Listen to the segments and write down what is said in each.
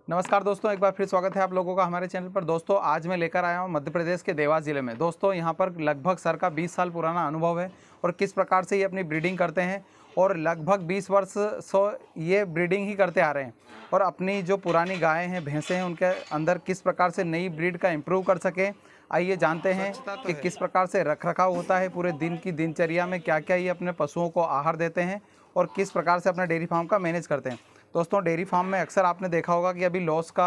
नमस्कार दोस्तों, एक बार फिर स्वागत है आप लोगों का हमारे चैनल पर। दोस्तों आज मैं लेकर आया हूं मध्य प्रदेश के देवास ज़िले में। दोस्तों यहां पर लगभग सर का 20 साल पुराना अनुभव है और किस प्रकार से ये अपनी ब्रीडिंग करते हैं और लगभग 20 वर्ष ये ब्रीडिंग ही करते आ रहे हैं और अपनी जो पुरानी गायें हैं, भैंसें हैं, उनके अंदर किस प्रकार से नई ब्रीड का इम्प्रूव कर सकें। आइए जानते हैं कि किस प्रकार से रख रखाव होता है, पूरे दिन की दिनचर्या में क्या क्या ये अपने पशुओं को आहार देते हैं और किस प्रकार से अपना डेयरी फार्म का मैनेज करते हैं। दोस्तों डेयरी फार्म में अक्सर आपने देखा होगा कि अभी लॉस का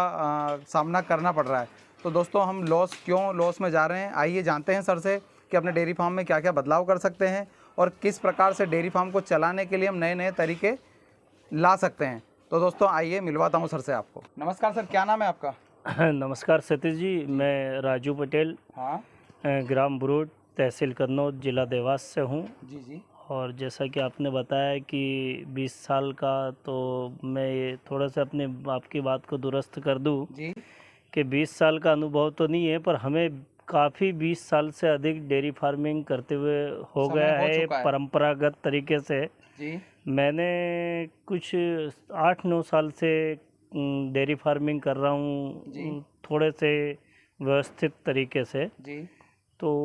सामना करना पड़ रहा है। तो दोस्तों हम क्यों लॉस में जा रहे हैं, आइए जानते हैं सर से कि अपने डेयरी फार्म में क्या क्या बदलाव कर सकते हैं और किस प्रकार से डेयरी फार्म को चलाने के लिए हम नए नए तरीके ला सकते हैं। तो दोस्तों आइए मिलवाता हूँ सर से आपको। नमस्कार सर, क्या नाम है आपका? नमस्कार सतीश जी, मैं राजू पटेल, हाँ ग्राम बुरुड, तहसील कन्नौज, जिला देवास से हूँ। जी जी और जैसा कि आपने बताया कि 20 साल का, तो मैं ये थोड़ा सा अपने आपकी बात को दुरुस्त कर दूँ जी कि 20 साल का अनुभव तो नहीं है, पर हमें काफ़ी 20 साल से अधिक डेयरी फार्मिंग करते हुए हो समय गया हो है चुका है। परंपरागत तरीके से। जी मैंने कुछ 8-9 साल से डेयरी फार्मिंग कर रहा जी हूँ, थोड़े से व्यवस्थित तरीके से। जी तो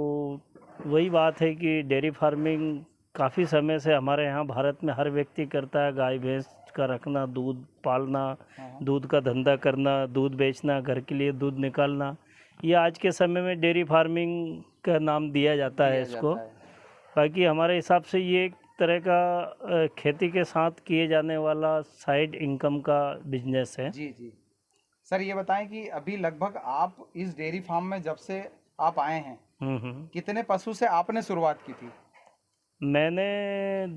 वही बात है कि डेयरी फार्मिंग काफ़ी समय से हमारे यहाँ भारत में हर व्यक्ति करता है। गाय भैंस का रखना, दूध पालना, हाँ दूध का धंधा करना, दूध बेचना, घर के लिए दूध निकालना, ये आज के समय में डेयरी फार्मिंग का नाम दिया जाता है इसको। बाकी हमारे हिसाब से ये एक तरह का खेती के साथ किए जाने वाला साइड इनकम का बिजनेस है। जी जी सर, ये बताएं कि अभी लगभग आप इस डेयरी फार्म में जब से आप आए हैं, कितने पशु से आपने शुरुआत की थी? मैंने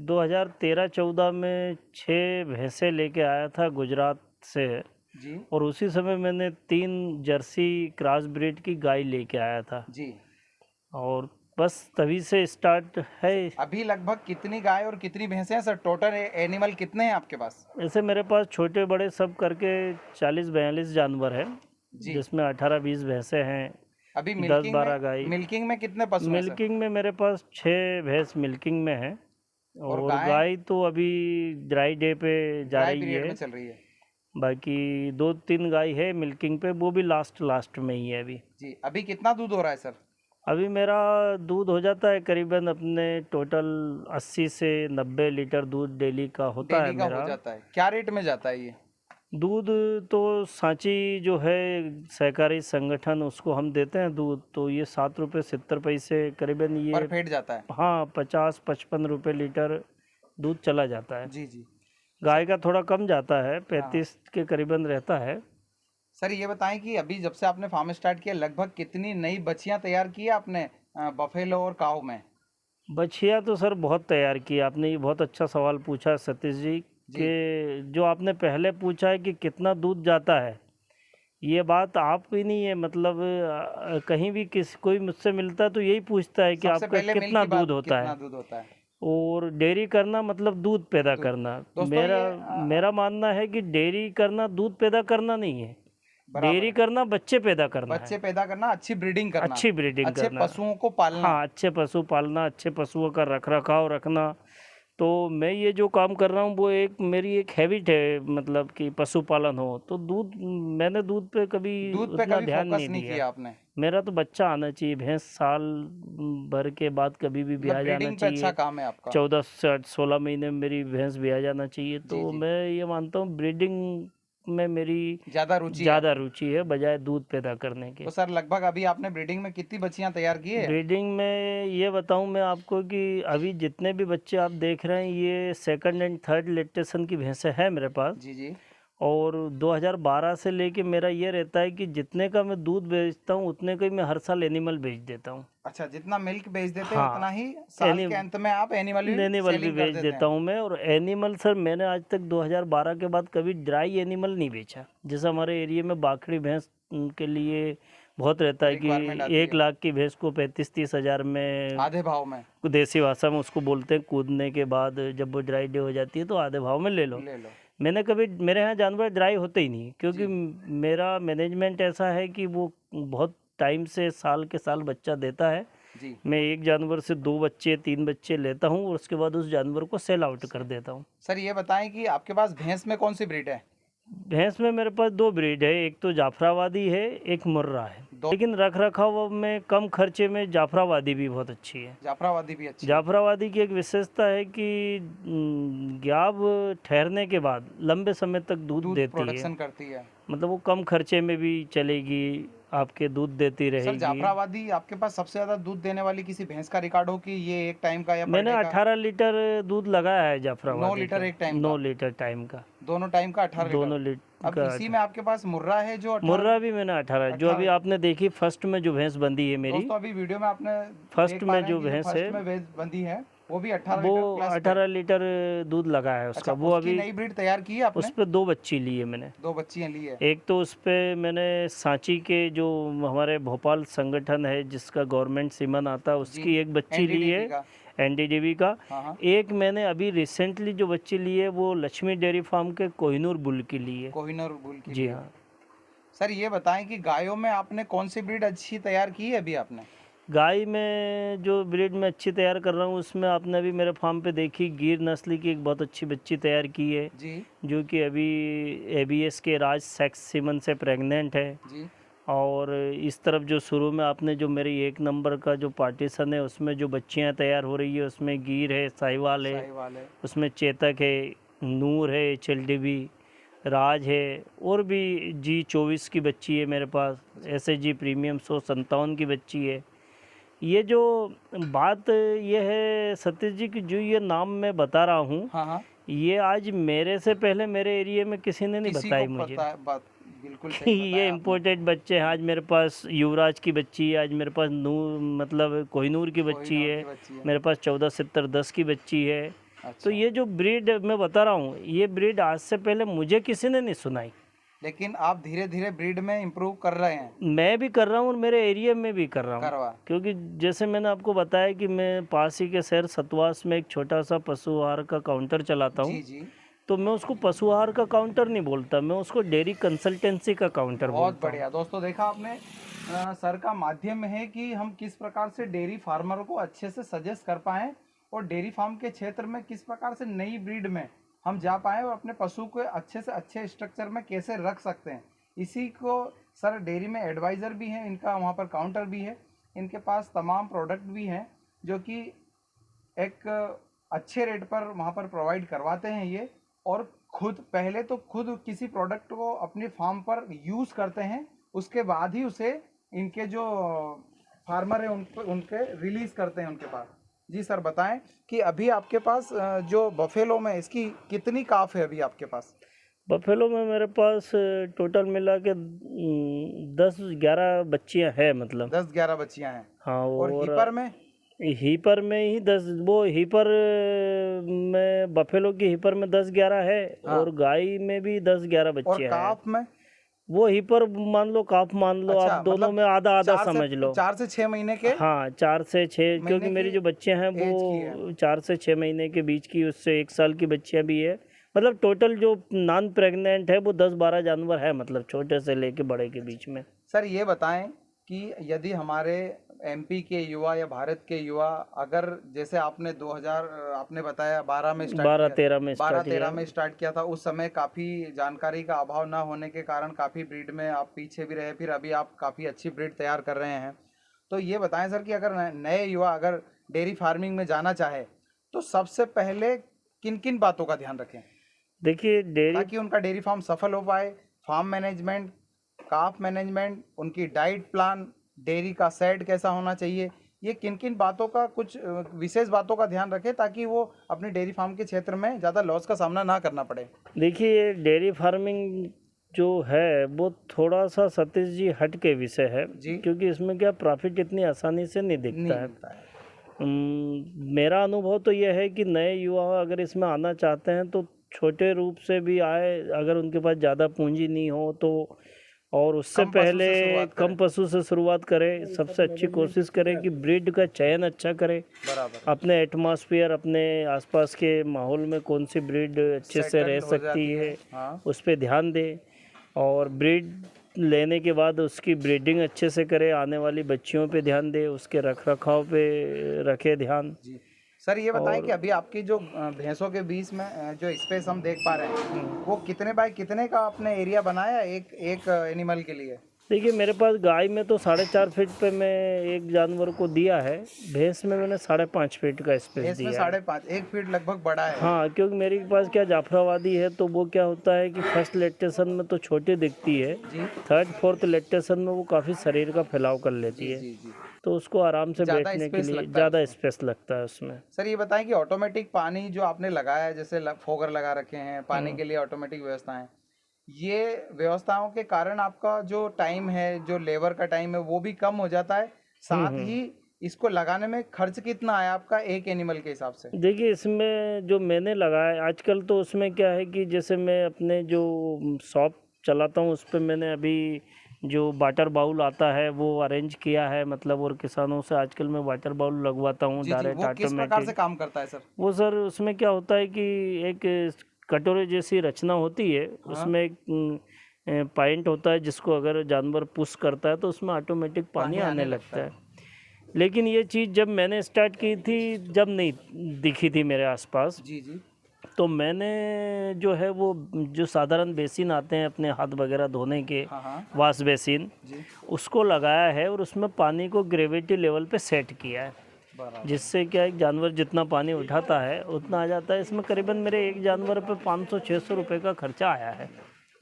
2013-14 में 6 भैंसें लेके आया था गुजरात से। जी और उसी समय मैंने 3 जर्सी क्रॉस ब्रीड की गाय लेके आया था। जी और बस तभी से स्टार्ट है। अभी लगभग कितनी गाय और कितनी भैंसें हैं सर? टोटल एनिमल कितने हैं आपके पास? ऐसे मेरे पास छोटे बड़े सब करके 40-42 जानवर हैं, जी जिसमें 18-20 भैंसें हैं, अभी 10-12 गाय। मिल्किंग में कितने पशु हैं सर? मिल्किंग में मेरे पास 6 भैंस मिल्किंग में है। और और गाय तो अभी ड्राई डे पे जा ड्राई रही पीरियड है। में चल रही है। बाकी 2-3 गाय है मिल्किंग पे, वो भी लास्ट में ही है अभी। जी अभी कितना दूध हो रहा है सर? अभी मेरा दूध हो जाता है करीबन अपने टोटल 80 से 90 लीटर दूध डेली का होता है डेली का मेरा। हो जाता है। क्या रेट में जाता है ये? दूध तो सांची जो है सहकारी संगठन, उसको हम देते हैं दूध, तो ये 7 रुपये 70 पैसे करीबन ये। पर फेट जाता है। हाँ, 50-55 रुपये लीटर दूध चला जाता है। जी जी गाय का थोड़ा कम जाता है, हाँ 35 के करीबन रहता है। सर, ये बताएं कि अभी जब से आपने फार्म स्टार्ट किया, लगभग कितनी नई बच्चियां तैयार की है आपने बफेलो और काऊ में? बछिया तो सर बहुत तैयार की आपने, ये बहुत अच्छा सवाल पूछा है सतीश जी। जी कि जो आपने पहले पूछा है कि कितना दूध जाता है, ये बात आप ही नहीं है, मतलब कहीं भी कोई मुझसे मिलता है तो यही पूछता है कि सबसे आपका पहले मिल्क कितना की बात, दूध होता कितना है। दूध होता है? और डेयरी करना मतलब दूध पैदा दूध। करना। दोस्तों मेरा ये मेरा मानना है कि डेयरी करना दूध पैदा करना नहीं है, बराबर डेयरी है। करना बच्चे पैदा करना बच्चे है, पैदा करना, अच्छी ब्रीडिंग करना, अच्छी ब्रीडिंग अच्छे करना। पशुओं को पालना। हाँ, अच्छे पशु पालना, अच्छे पशुओं का रख रखाव रखना। तो मैं ये जो काम कर रहा हूँ वो मेरी एक हैबिट है, मतलब कि पशुपालन हो तो दूध। मैंने दूध पे कभी दूध पे उतना कभी ध्यान फोकस नहीं नहीं दिया। किया आपने? मेरा तो बच्चा आना चाहिए, भैंस साल भर के बाद कभी भी मतलब ब्याह जाना ब्रीडिंग पे अच्छा चाहिए। काम है आपका। 14 से 16 महीने में मेरी भैंस ब्याह जाना चाहिए। जी तो जी मैं ये मानता हूँ ब्रीडिंग में मेरी ज्यादा रुचि है बजाय दूध पैदा करने के। तो सर लगभग अभी आपने ब्रीडिंग में कितनी बच्चियां तैयार की है? ब्रीडिंग में ये बताऊं मैं आपको कि अभी जितने भी बच्चे आप देख रहे हैं, ये सेकंड एंड थर्ड लेक्टेशन की भैंसें हैं मेरे पास। जी जी और 2012 से लेके मेरा ये रहता है कि जितने का मैं दूध बेचता हूँ उतने का ही मैं हर साल एनिमल बेच देता हूँ। अच्छा, जितना मिल्क बेच देते हैं उतना हाँ, ही साल के अंत में आप एनिमल भी सेलिंग कर बेच देते देता हैं। हूँ मैं। और एनिमल सर मैंने आज तक 2012 के बाद कभी ड्राई एनिमल नहीं बेचा। जैसे हमारे एरिया में बाखड़ी भैंस के लिए बहुत रहता है कि रिक्वायरमेंट आती 1 है लाख की भैंस को 35-30 हज़ार में, आधे भाव में देसी भाषा में उसको बोलते हैं, कूदने के बाद जब वो ड्राई डे हो जाती है तो आधे भाव में ले लो। ले लो। मैंने कभी, मेरे यहाँ जानवर ड्राई होते ही नहीं, क्योंकि जी मेरा मैनेजमेंट ऐसा है कि वो बहुत टाइम से साल के साल बच्चा देता है। जी मैं एक जानवर से 2 बच्चे 3 बच्चे लेता हूँ और उसके बाद उस जानवर को सेल आउट कर देता हूँ। सर, ये बताएं कि आपके पास भैंस में कौन सी ब्रीड है? भैंस में मेरे पास 2 ब्रीड है, एक तो जाफराबादी है, एक मुर्रा है। लेकिन रख रखाव में कम खर्चे में जाफराबादी भी बहुत अच्छी है। जाफराबादी भी अच्छी है। जाफराबादी की एक विशेषता है कि गाय ठहरने के बाद लंबे समय तक दूध देती प्रोडक्शन है, करती है। मतलब वो कम खर्चे में भी चलेगी, आपके दूध देती सर रहेगी। जाफराबादी आपके पास सबसे ज्यादा दूध देने वाली किसी भैंस का रिकॉर्ड हो कि ये एक टाइम का या मैंने पर डे का? 18 लीटर दूध लगाया है जाफराबादी 9 लीटर का। एक टाइम 9 का? लीटर टाइम का, दोनों टाइम का 18 दोनों लीटर। लीटर अब का। इसी में आपके पास मुर्रा है जो 18 मुर्रा भी मैंने 18, जो अभी 18 आपने देखी फर्स्ट में जो भैंस बंधी है मेरी, दोस्तों अभी वीडियो में आपने फर्स्ट देख पा में रहे हैं जो कि भैंस फर्स्ट है में भैंस बंधी है वो भी 18 वो लीटर प्लस 18 लीटर दूध लगा है उसका। अच्छा, वो उसकी अभी नई ब्रीड तैयार की है आपने? उस पे 2 बच्ची ली है मैंने। 2 बच्चियां ली है। एक तो उस पे मैंने सांची के जो हमारे भोपाल संगठन है जिसका गवर्नमेंट सीमन आता है उसकी एक बच्ची ली है, NDDB का। एनडीडीबी का। हाँ हाँ, एक मैंने अभी रिसेंटली जो बच्ची ली है वो लक्ष्मी डेयरी फार्म के कोहिनूर बुल की ली है। कोहिनूर बुल की जी ली है। हाँ। सर ये बताएं कि गायों में आपने कौन सी ब्रीड अच्छी तैयार की है अभी आपने? गाय में जो ब्रीड में अच्छी तैयार कर रहा हूँ उसमें आपने अभी मेरे फार्म पे देखी गिर नस्ल की एक बहुत अच्छी बच्ची तैयार की है जी जो कि अभी एबीएस के राज सेक्स सीमन से प्रेग्नेंट है। जी। और इस तरफ जो शुरू में आपने जो मेरी 1 नंबर का जो पार्टीशन है उसमें जो बच्चियां तैयार हो रही है उसमें गिर है, साहिवाल है, साहिवाल है। उसमें चेतक है, नूर है, एचएलडीबी, राज है, और भी G24 की बच्ची है मेरे पास, SHG प्रीमियम 157 की बच्ची है। ये जो बात ये है सतीश जी की जो ये नाम मैं बता रहा हूँ, हाँ हाँ, ये आज मेरे से पहले मेरे एरिया में किसी ने नहीं किसी बताई को मुझे। पता है बात, बिल्कुल सही ये बताया आपने। इम्पोर्टेड बच्चे हैं। आज मेरे पास युवराज की बच्ची है, आज मेरे पास नूर मतलब कोहिनूर की बच्ची कोहिनूर है, की बच्ची है। मेरे पास 1470-10 की बच्ची है। तो अच्छा, ये जो ब्रीड मैं बता रहा हूँ ये ब्रीड आज से पहले मुझे किसी ने नहीं सुनाई। लेकिन आप धीरे धीरे ब्रीड में इम्प्रूव कर रहे हैं। मैं भी कर रहा हूँ और मेरे एरिया में भी कर रहा हूँ, करवा क्योंकि जैसे मैंने आपको बताया कि मैं पास ही के शहर सतवास में एक छोटा सा पशु आहार का काउंटर चलाता हूँ। जी जी, तो मैं उसको पशु आहार का काउंटर नहीं बोलता, मैं उसको डेयरी कंसल्टेंसी का काउंटर बहुत बोलता हूँ। बढ़िया। दोस्तों देखा आपने, सर का माध्यम है कि हम किस प्रकार से डेयरी फार्मर को अच्छे से सजेस्ट कर पाएँ और डेयरी फार्म के क्षेत्र में किस प्रकार से नई ब्रीड में हम जा पाएँ और अपने पशु को अच्छे से अच्छे स्ट्रक्चर में कैसे रख सकते हैं। इसी को सर डेयरी में एडवाइज़र भी हैं, इनका वहाँ पर काउंटर भी है, इनके पास तमाम प्रोडक्ट भी हैं जो कि एक अच्छे रेट पर वहाँ पर प्रोवाइड करवाते हैं ये। और खुद पहले तो खुद किसी प्रोडक्ट को अपने फार्म पर यूज़ करते हैं, उसके बाद ही उसे इनके जो फार्मर हैं उनके रिलीज़ करते हैं उनके पास। जी सर बताएं कि अभी आपके पास जो बफेलो में इसकी कितनी काफ है अभी आपके पास? बफेलो में मेरे पास टोटल मिला के 10-11 बच्चियां हैं, मतलब 10-11 बच्चियां हैं। हाँ। और हीपर में? हीपर में ही 10, वो हीपर में बफेलो की हीपर में 10-11 है। हाँ। और गाय में भी 10-11 और बच्चियां हैं। काफ में? वो हीपर मान लो, काफ मान लो, अच्छा, आप दोनों मतलब में आधा आधा समझ लो। 4 से 6 महीने के? हाँ 4 से 6, महीने क्योंकि मेरी की जो बच्चियां हैं एज की है। वो 4 से 6 महीने के बीच की, उससे 1 साल की बच्चियां भी है। मतलब टोटल जो नॉन प्रेग्नेंट है वो 10-12 जानवर है, मतलब छोटे से लेके बड़े के बीच में। सर ये बताएं कि यदि हमारे एमपी के युवा या भारत के युवा अगर जैसे आपने 2000 आपने बताया 12 में स्टार्ट 12-13 में स्टार्ट 12-13 में स्टार्ट किया था, उस समय काफ़ी जानकारी का अभाव ना होने के कारण काफ़ी ब्रीड में आप पीछे भी रहे, फिर अभी आप काफ़ी अच्छी ब्रीड तैयार कर रहे हैं। तो ये बताएं सर कि अगर नए युवा अगर डेयरी फार्मिंग में जाना चाहे तो सबसे पहले किन किन बातों का ध्यान रखें? देखिए डेयरी, ताकि उनका डेयरी फार्म सफल हो पाए। फार्म मैनेजमेंट, काफ मैनेजमेंट, उनकी डाइट प्लान, डेयरी का सेट कैसा होना चाहिए, ये किन किन बातों का, कुछ विशेष बातों का ध्यान रखें ताकि वो अपने डेयरी फार्म के क्षेत्र में ज़्यादा लॉस का सामना ना करना पड़े। देखिए डेयरी फार्मिंग जो है वो थोड़ा सा सतीश जी हट के विषय है जी। क्योंकि इसमें क्या प्रॉफिट इतनी आसानी से नहीं दिखता है। मिलता है। मेरा अनुभव तो यह है कि नए युवा अगर इसमें आना चाहते हैं तो छोटे रूप से भी आए, अगर उनके पास ज़्यादा पूंजी नहीं हो तो, और उससे कम पशु से पहले शुरुआत कम करें। पशु से शुरुआत करें। सबसे अच्छी कोशिश करें कि ब्रीड का चयन अच्छा करें, बराबर। अपने एटमॉस्फेयर, अपने आसपास के माहौल में कौन सी ब्रीड अच्छे से रह सेटल हो सकती जाती है हाँ। उस पर ध्यान दें। और ब्रीड लेने के बाद उसकी ब्रीडिंग अच्छे से करें, आने वाली बच्चियों पे ध्यान दें, उसके रख रखाव पे रखे ध्यान। जी सर ये बताएं कि अभी आपकी जो भैंसों के बीच में जो स्पेस हम देख पा रहे हैं वो कितने बाय कितने का आपने एरिया बनाया एक एनिमल के लिए? देखिए मेरे पास गाय में तो 4.5 फीट पे मैं एक जानवर को दिया है, भैंस में मैंने 5.5 फीट का स्पेस दिया है। 5.5 1 फीट लगभग बड़ा है। हाँ, क्योंकि मेरे पास क्या जाफराबादी है, तो वो क्या होता है कि फर्स्ट लेक्टेशन में तो छोटी दिखती है, थर्ड फोर्थ लेक्टेशन में वो काफ़ी शरीर का फैलाव कर लेती है, तो उसको आराम से बैठने के लिए ज़्यादा स्पेस लगता है उसमें। सर ये बताएं कि ऑटोमेटिक पानी जो आपने लगाया है, जैसे फोगर लगा रखे हैं पानी के लिए, ऑटोमेटिक व्यवस्था है, ये व्यवस्थाओं के कारण आपका जो टाइम है, जो लेबर का टाइम है, वो भी कम हो जाता है। साथ ही इसको लगाने में खर्च कितना आया आपका एक एनिमल के हिसाब से? देखिए इसमें जो मैंने लगाया आजकल, तो उसमें क्या है कि जैसे मैं अपने जो शॉप चलाता हूँ उस पर मैंने अभी जो वाटर बाउल आता है वो अरेंज किया है, मतलब, और किसानों से आजकल मैं वाटर बाउल लगवाता हूँ डायरेक्ट ऑटोमेटिक। किस प्रकार से काम करता है सर? वो सर उसमें क्या होता है कि एक कटोरे जैसी रचना होती है, उसमें एक पॉइंट होता है जिसको अगर जानवर पुश करता है तो उसमें ऑटोमेटिक पानी आने लगता है। लेकिन ये चीज़ जब मैंने स्टार्ट की थी, जब नहीं दिखी थी मेरे आसपास, तो मैंने जो है वो जो साधारण बेसिन आते हैं अपने हाथ वगैरह धोने के, वाश बेसिन, उसको लगाया है और उसमें पानी को ग्रेविटी लेवल पे सेट किया है, जिससे क्या है जानवर जितना पानी उठाता है उतना आ जाता है। इसमें करीबन मेरे एक जानवर पे 500-600 रुपये का खर्चा आया है,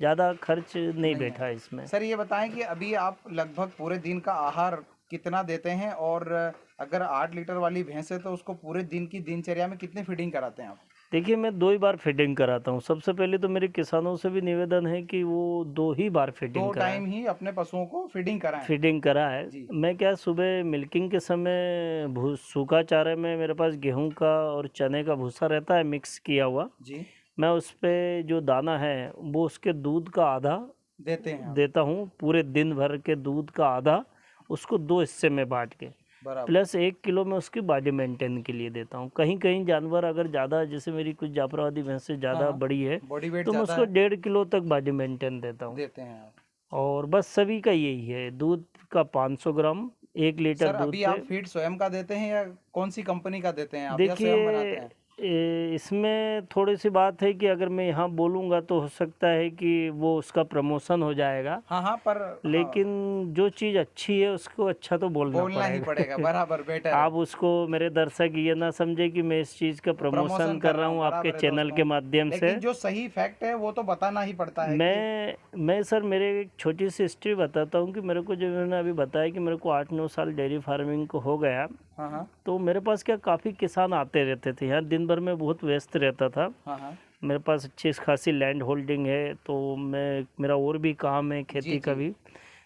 ज़्यादा खर्च नहीं बैठा है इसमें। सर ये बताएं कि अभी आप लगभग पूरे दिन का आहार कितना देते हैं, और अगर 8 लीटर वाली भैंस है तो उसको पूरे दिन की दिनचर्या में कितनी फीडिंग कराते हैं आप? देखिए मैं 2 ही बार फीडिंग कराता हूँ। सबसे पहले तो मेरे किसानों से भी निवेदन है कि वो 2 ही बार फीडिंग कराएं। 2 टाइम ही अपने पशुओं को फीडिंग कराएं। फीडिंग करा है। मैं क्या सुबह मिल्किंग के समय सूखा चारे में मेरे पास गेहूं का और चने का भूसा रहता है मिक्स किया हुआ जी, मैं उस पर जो दाना है वो उसके दूध का आधा देता हूँ। पूरे दिन भर के दूध का आधा उसको 2 हिस्से में बांट के, प्लस 1 किलो में उसकी बॉडी मेंटेन के लिए देता हूँ। कहीं कहीं जानवर अगर ज़्यादा, जैसे मेरी कुछ जाफराबादी भैंसें ज़्यादा बड़ी है तो मैं उसको 1.5 किलो तक बॉडी मेंटेन देता हूँ। और बस सभी का यही है, दूध का 500 ग्राम 1 लीटर दूध। अभी आप फीड स्वयं का देते हैं या कौन सी कंपनी का देते हैं आप? देखिए इसमें थोड़ी सी बात है कि अगर मैं यहाँ बोलूँगा तो हो सकता है कि वो उसका प्रमोशन हो जाएगा। पर लेकिन जो चीज़ अच्छी है उसको अच्छा तो बोलना ही पड़ेगा। बराबर, बेटर। आप उसको, मेरे दर्शक ये ना समझे कि मैं इस चीज़ का प्रमोशन कर रहा हूँ आपके चैनल के माध्यम से। जो सही फैक्ट है वो तो बताना ही पड़ता है। मैं सर मेरे एक छोटी सी हिस्ट्री बताता हूँ कि मेरे को, जो मैंने अभी बताया कि मेरे को 8-9 साल डेयरी फार्मिंग को हो गया, तो मेरे पास क्या काफ़ी किसान आते रहते थे यहाँ। दिन भर में बहुत व्यस्त रहता था। मेरे पास अच्छी खासी लैंड होल्डिंग है, तो मेरा और भी काम है खेती का भी,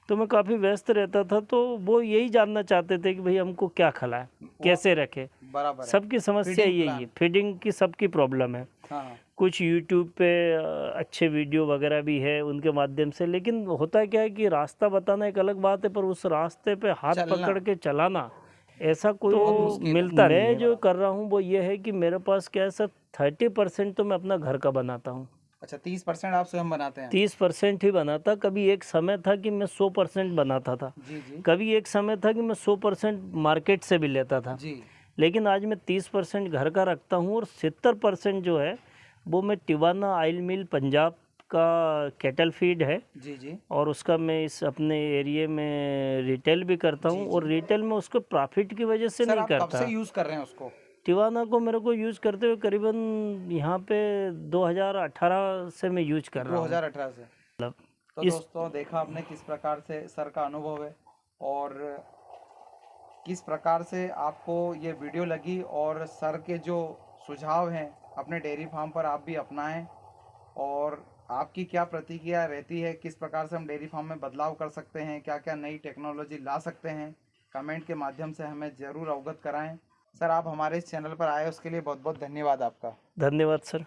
तो मैं काफ़ी व्यस्त रहता था। तो वो यही जानना चाहते थे कि भाई हमको क्या खिलाएं, कैसे रखें। सबकी समस्या यही है, फीडिंग की सबकी प्रॉब्लम है। कुछ यूट्यूब पे अच्छे वीडियो वगैरह भी है उनके माध्यम से, लेकिन होता क्या है कि रास्ता बताना एक अलग बात है, पर उस रास्ते पे हाथ पकड़ के चलाना ऐसा कोई तो मिलता नहीं। मैं जो कर रहा हूँ वो ये है कि मेरे पास क्या है सर, 30% तो मैं अपना घर का बनाता हूँ। अच्छा, 30% आप स्वयं बनाते हैं? 30% ही बनाता। कभी एक समय था कि मैं 100% बनाता था। कभी एक समय था कि मैं 100% मार्केट से भी लेता था। लेकिन आज मैं 30% घर का रखता हूँ और 70% जो है वो मैं टिवाना ऑयल मिल पंजाब का कैटल फीड है और उसका मैं इस अपने एरिया में रिटेल भी करता हूँ। और रिटेल में उसको प्रॉफिट की वजह से नहीं करता। कब से यूज़ कर रहे हैं उसको? टिवाना को मेरे को यूज़ करते हुए करीबन यहाँ पे 2018 से मैं यूज कर रहा हूँ। 2018 से। तो दोस्तों देखा आपने किस प्रकार से सर का अनुभव है और किस प्रकार से आपको ये वीडियो लगी, और सर के जो सुझाव हैं अपने डेयरी फार्म पर आप भी अपनाएं, और आपकी क्या प्रतिक्रिया रहती है, किस प्रकार से हम डेयरी फार्म में बदलाव कर सकते हैं, क्या क्या नई टेक्नोलॉजी ला सकते हैं, कमेंट के माध्यम से हमें ज़रूर अवगत कराएं। सर आप हमारे इस चैनल पर आए उसके लिए बहुत बहुत धन्यवाद आपका। धन्यवाद सर।